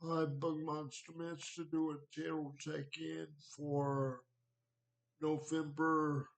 Hi, Bug Monster Mitch to do a channel check-in for November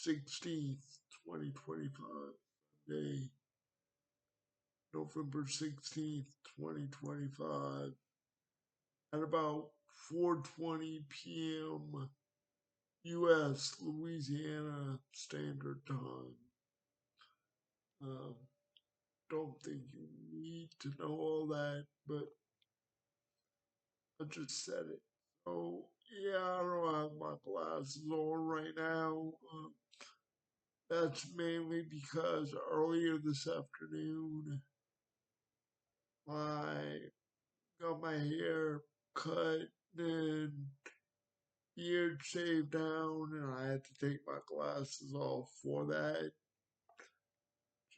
16th, 2025. Day, November 16th, 2025, at about 4:20 p.m. U.S. Louisiana Standard Time. Um, don't think you need to know all that, but I just said it. So yeah, I don't have my glasses on right now. That's mainly because earlier this afternoon I got my hair cut and beard shaved down, and I had to take my glasses off for that.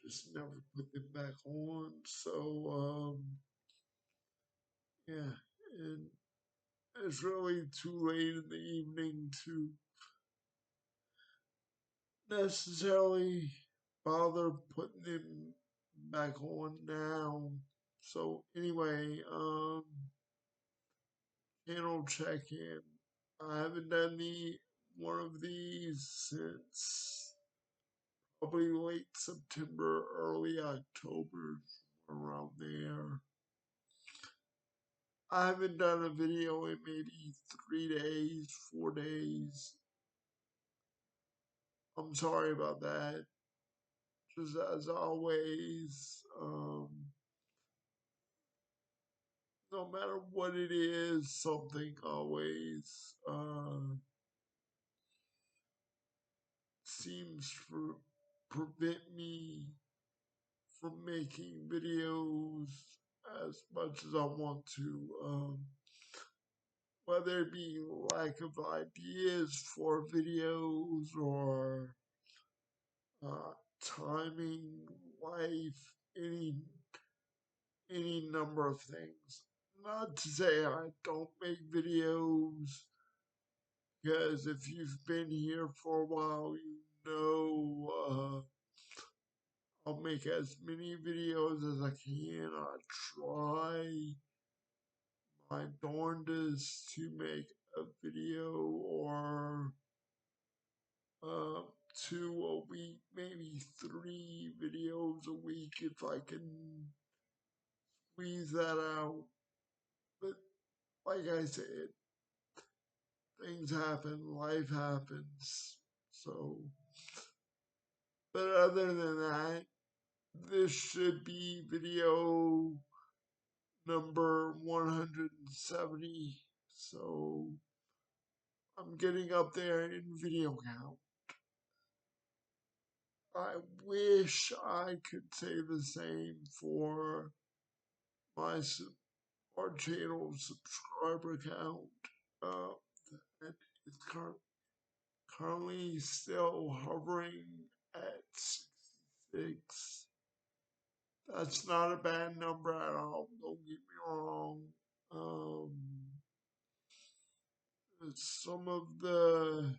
Just never put them back on. So yeah, and it's really too late in the evening to necessarily bother putting them back on now. So anyway, channel check-in. I haven't done one of these since probably late September, early October, around there. I haven't done a video in maybe 3 days, 4 days. I'm sorry about that. Just as always, no matter what it is, something always seems to prevent me from making videos as much as I want to. Whether it be lack of ideas for videos or uh, timing, life, any number of things. Not to say I don't make videos, because if you've been here for a while, you know I'll make as many videos as I can. I try my darndest to make a video or uh, two a week, maybe 3 videos a week if I can squeeze that out. But like I said, things happen, life happens. So, but other than that, this should be video number 170. So I'm getting up there in video count. I wish I could say the same for my our channel subscriber count. That is currently still hovering at 66. That's not a bad number at all. Don't get me wrong. Um, some of the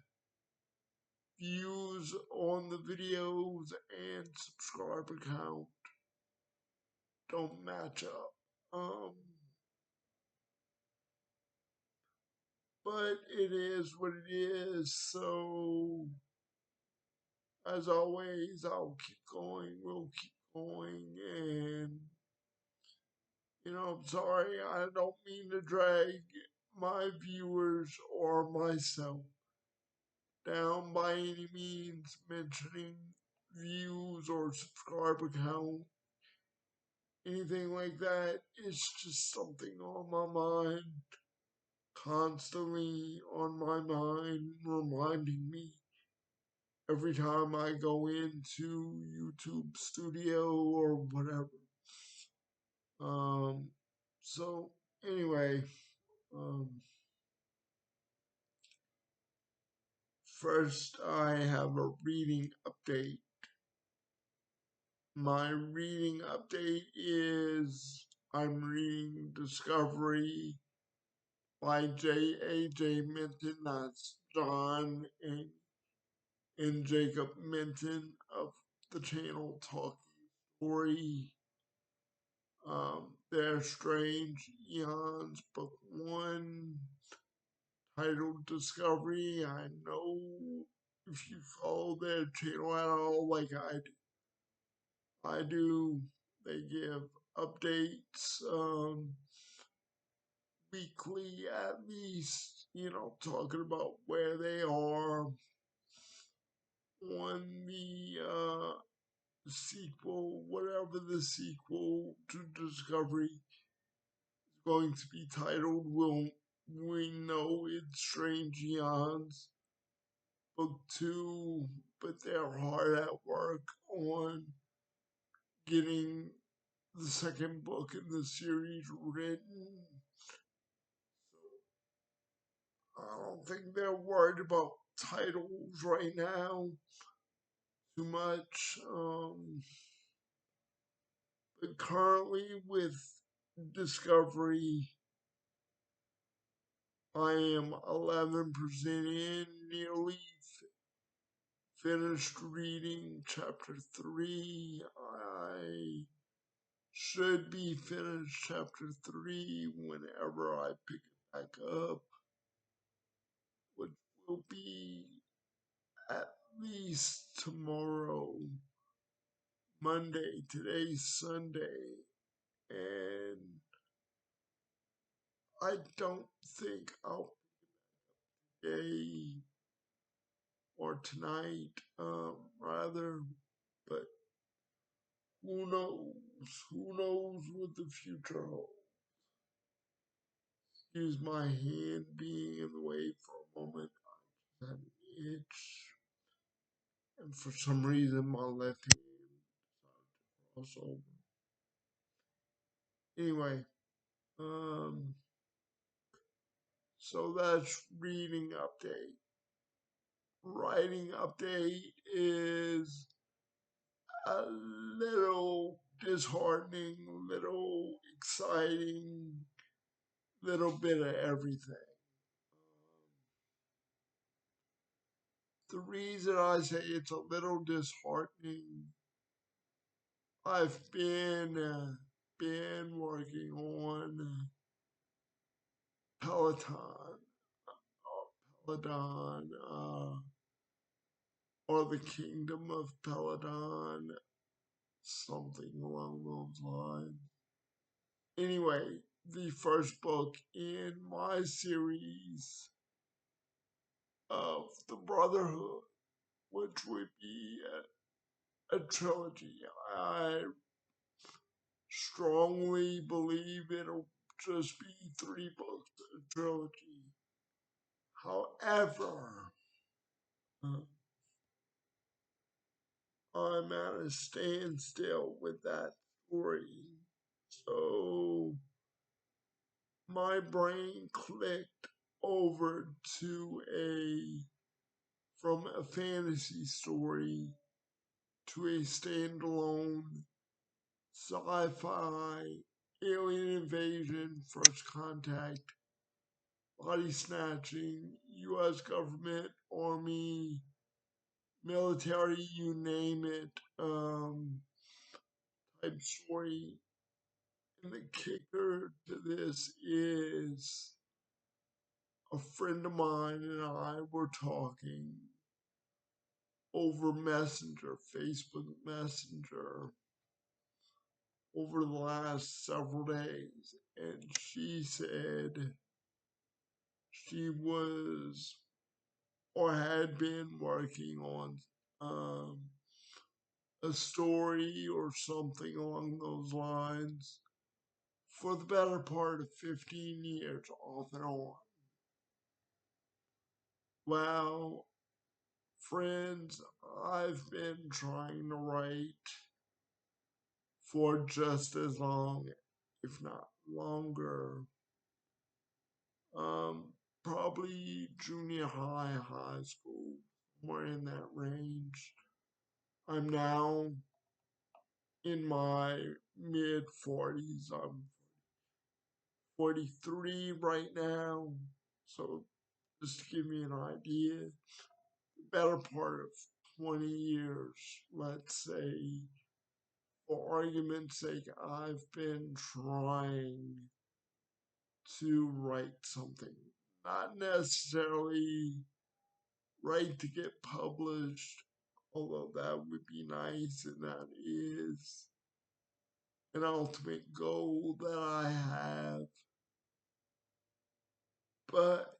views on the videos and subscriber count don't match up. But it is what it is. So, as always, I'll keep going. We'll keep going. And, I'm sorry. I don't mean to drag my viewers or myself down by any means, mentioning views or subscriber count, anything like that. It's just something on my mind, constantly on my mind, reminding me every time I go into YouTube Studio or whatever. Um, so anyway, um, first I have a reading update. My reading update is I'm reading Discovery by J.A.J. Minton. That's John and Jacob Minton of the channel Talking Story. their Strange Eons book one, titled Discovery. I know if you follow their channel at all, like I do, they give updates weekly at least, talking about where they are on the sequel, whatever the sequel to Discovery is going to be titled. We know it's Strange Eons book two, but they're hard at work on getting the second book in the series written. I don't think they're worried about titles right now too much. But currently with Discovery, I am 11% in, nearly finished reading chapter 3. I should be finished chapter 3 whenever I pick it back up, which will be at least tomorrow, Monday. Today's Sunday, and I don't think I'll today or tonight, rather, but who knows? Who knows what the future holds? Excuse my hand being in the way for a moment. I just had an itch, and for some reason, my left hand decided to cross over. Anyway, um, so that's reading update. Writing update is a little disheartening, little exciting, little bit of everything. The reason I say it's a little disheartening, I've been working on Peloton, Peloton, or the Kingdom of Peloton, something along those lines. Anyway, the first book in my series of the Brotherhood, which would be a trilogy. I strongly believe it'll just be 3 books, a trilogy. However, I'm at a standstill with that story. So my brain clicked over to from a fantasy story to a standalone sci-fi alien invasion, first contact, body snatching, U.S. government, army, military, you name it, type story. And the kicker to this is a friend of mine and I were talking over Messenger, Facebook Messenger, over the last several days. And she said she was or had been working on um, a story or something along those lines for the better part of 15 years, off and on. Well, friends, I've been trying to write for just as long, if not longer. Um, Probably junior high, high school, somewhere in that range. I'm now in my mid 40s. I'm 43 right now. So just to give me an idea, the better part of 20 years, let's say for argument's sake, I've been trying to write something. Not necessarily write to get published, although that would be nice, and that is an ultimate goal that I have. But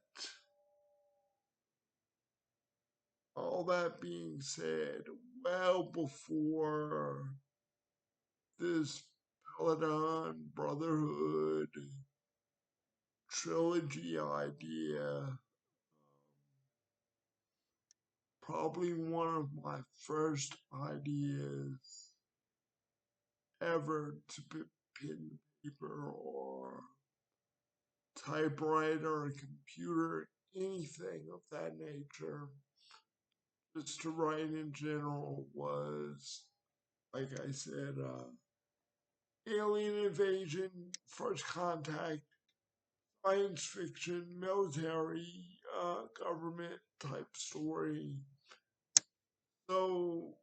all that being said, well before this Peloton Brotherhood trilogy idea, probably one of my first ideas ever to put pen to paper or typewriter or computer, anything of that nature, just to write in general was, like I said, alien invasion, first contact, science fiction, military, government type story. So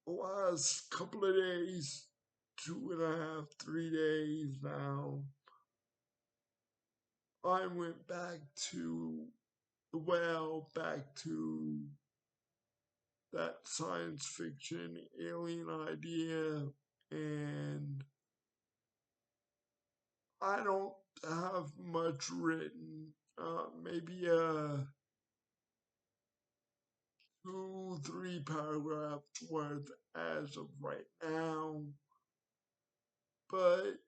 the last couple of days, 2.5, 3 days now, I went back to the well, back to that science fiction alien idea, and I don't have much written, maybe a 2, 3 paragraphs worth as of right now, but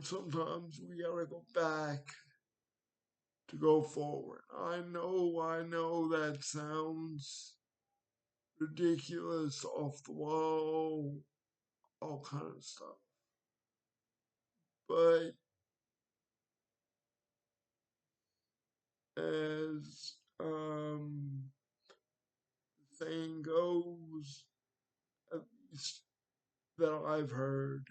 sometimes we gotta go back to go forward. I know that sounds ridiculous, off the wall, all kind of stuff. But as the saying goes, at least that I've heard,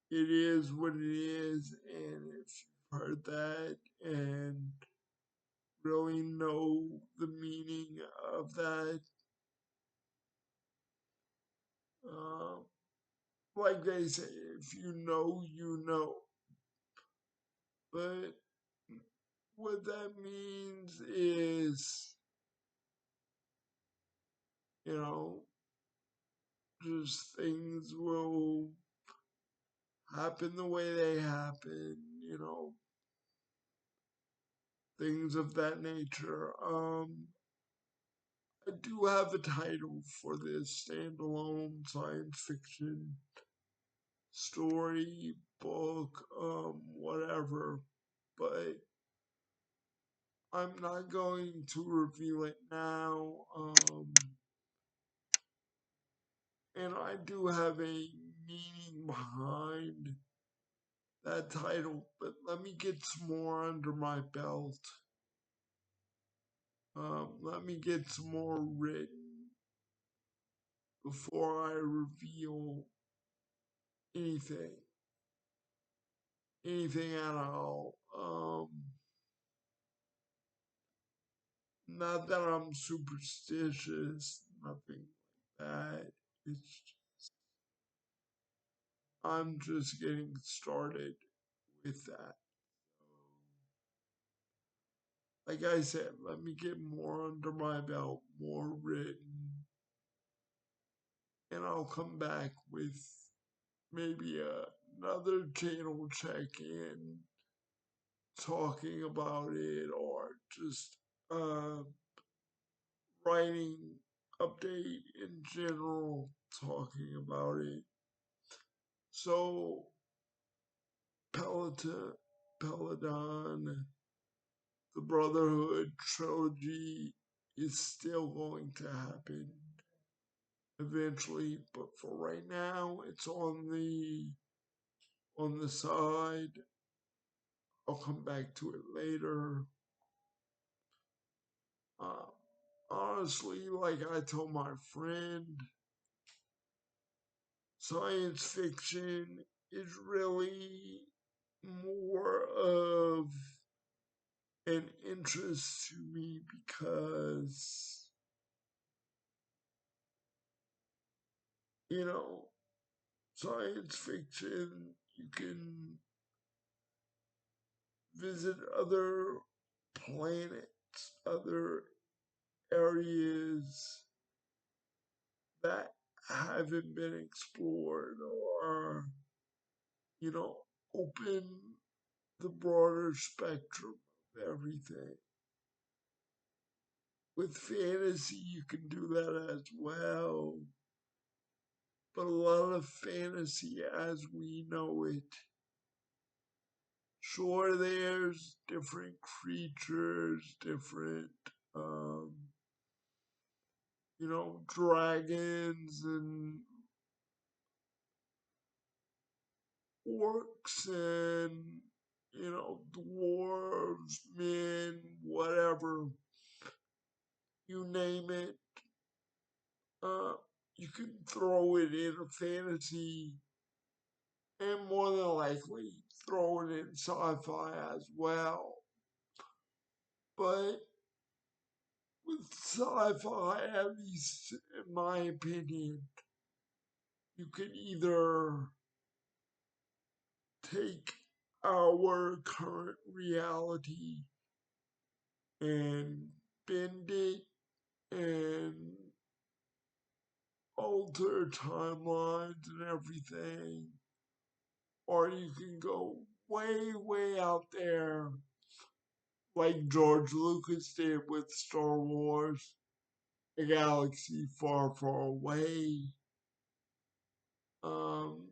it is what it is, and if you've heard that and really know the meaning of that, um, like they say, if you know, you know. But what that means is, you know, just things will happen the way they happen, things of that nature. I do have a title for this standalone science fiction story, book, whatever, but I'm not going to reveal it now. And I do have a meaning behind that title, but let me get some more under my belt. Let me get some more written before I reveal anything, anything at all. Not that I'm superstitious, nothing like that. It's I'm just getting started with that. Like I said, let me get more under my belt, more written, and I'll come back with maybe another channel check in talking about it, or just uh, writing update in general talking about it. So Peloton, the Brotherhood trilogy is still going to happen eventually, but for right now, it's on the side. I'll come back to it later. Uh, Honestly, like I told my friend, science fiction is really more of an interest to me because you know, science fiction, you can visit other planets, other areas that haven't been explored, or, you know, open the broader spectrum of everything. With fantasy, you can do that as well, but a lot of fantasy as we know it, sure, there's different creatures, different, um, dragons and orcs and, dwarves, men, whatever, you name it. Uh, you can throw it in a fantasy and more than likely throw it in sci-fi as well. But with sci-fi, at least in my opinion, you can either take our current reality and bend it and alter timelines and everything, or you can go way, way out there, like George Lucas did with Star Wars, A Galaxy Far, Far Away, um,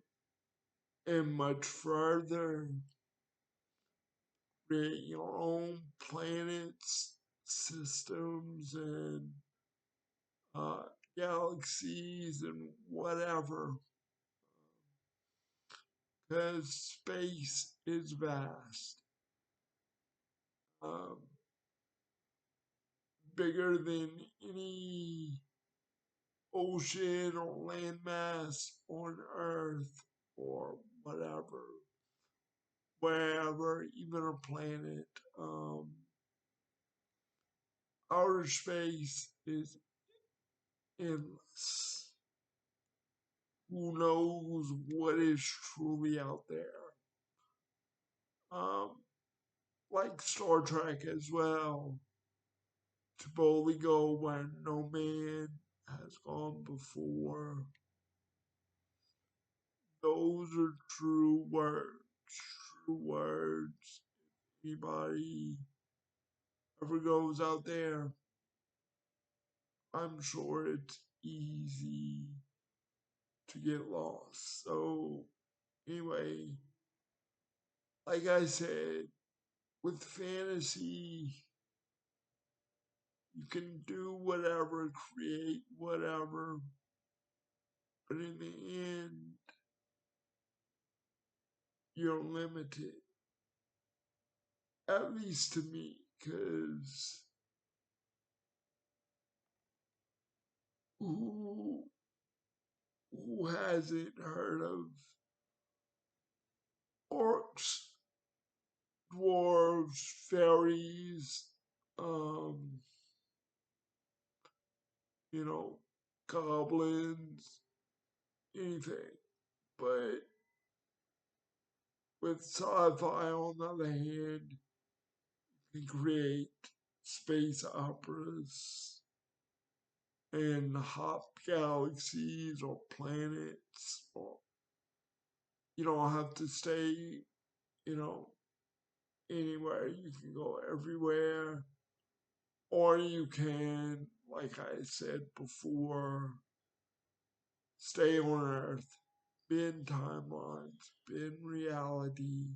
and much further. Create your own planets, systems, and uh, galaxies, and whatever. Because space is vast, um, bigger than any ocean or landmass on Earth or whatever, wherever, even a planet. Um, Outer space is endless. Who knows what is truly out there? Um, like Star Trek as well, to boldly go where no man has gone before. Those are true words. True words. Anybody ever goes out there, I'm sure it's easy to get lost. So, anyway, like I said, with fantasy, you can do whatever, create whatever, but in the end, you're limited. At least to me, because who, who hasn't heard of orcs, dwarves, fairies, um, you know, goblins, anything. But with sci-fi, on the other hand, you can create space operas and hop galaxies or planets, or you don't have to stay, you know, anywhere. You can go everywhere, or you can, like I said before, stay on Earth, bend timelines, bend reality,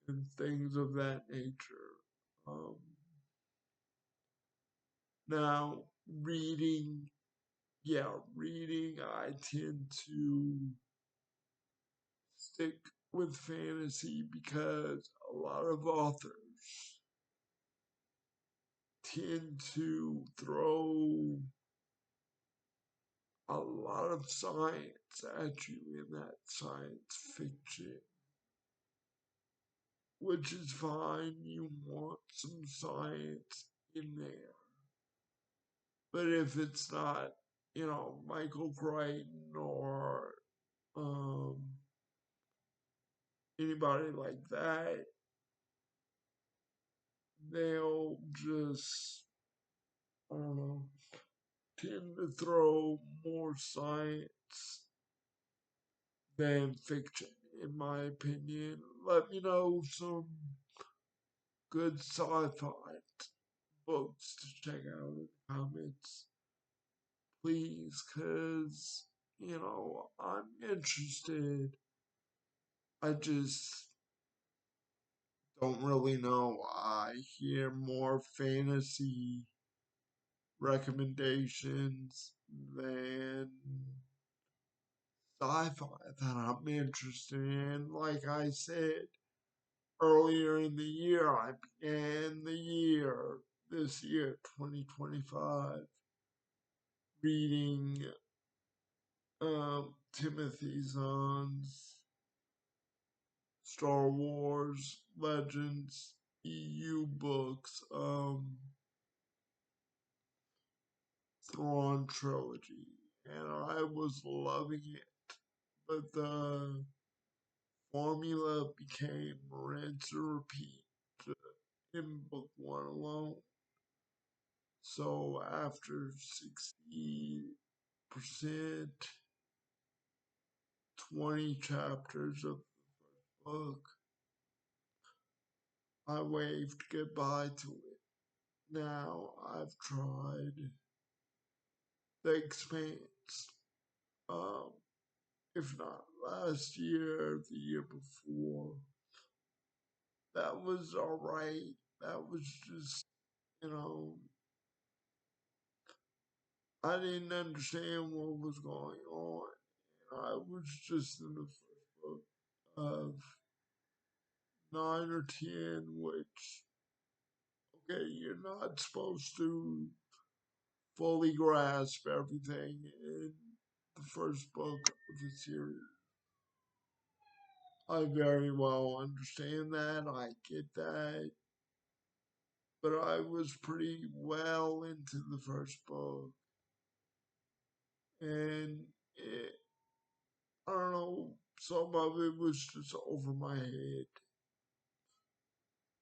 and things of that nature. Um, Now, reading, yeah, reading, I tend to stick with fantasy because a lot of authors tend to throw a lot of science at you in that science fiction, which is fine. You want some science in there. But if it's not Michael Crichton or um, anybody like that, they'll just, I don't know, tend to throw more science than fiction, in my opinion. Let me know some good sci-fi books to check out in the comments, please, because, I'm interested. I just don't really know. I hear more fantasy recommendations than sci-fi that I'm interested in. Like I said earlier in the year, I began the year, this year, 2025, reading Timothy Zahn's Star Wars Legends EU books, Thrawn trilogy, and I was loving it. But the formula became rinse and repeat in book one alone. So after 60%, 20 chapters of the book, I waved goodbye to it. Now I've tried The Expanse. Um, if not last year, the year before. That was alright. That was just, you know, I didn't understand what was going on. I was just in the first book of 9 or 10, which, okay, you're not supposed to fully grasp everything in the first book of the series. I very well understand that, I get that, but I was pretty well into the first book, and it, I don't know, some of it was just over my head.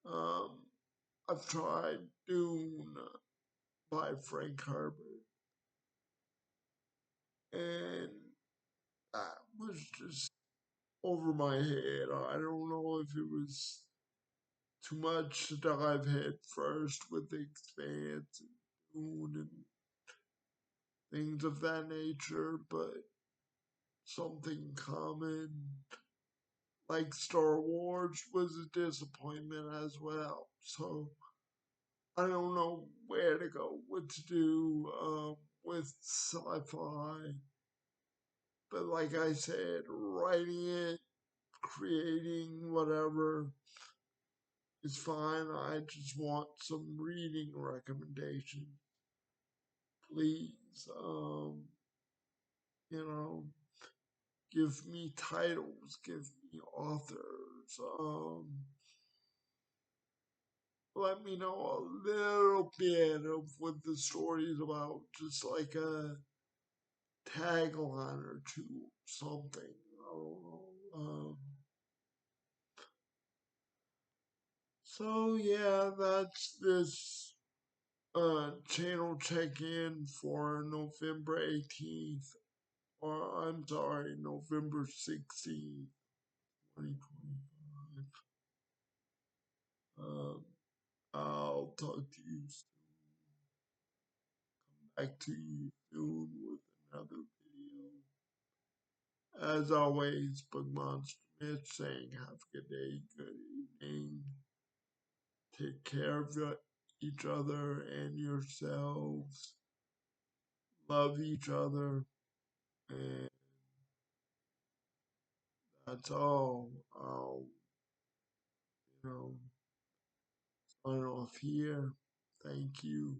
Um, I've tried Dune by Frank Herbert, and that was just over my head. I don't know if it was too much to dive head first with The Expanse and Dune and things of that nature, but something common like Star Wars was a disappointment as well. So I don't know where to go, what to do with sci-fi. But like I said, writing it, creating whatever is fine. I just want some reading recommendations, please. You know, give me titles, give me authors. Let me know a little bit of what the story is about, just like a tagline or two, something. I don't know. So yeah, that's this channel check-in for November 18th, or I'm sorry, November 16th, 2025. Um, I'll talk to you back to you soon with another video. As always, Book Monster Mitch saying have a good day, good evening. Take care of each other and yourselves. Love each other. And that's all. I'll, you know, sign off here. Thank you.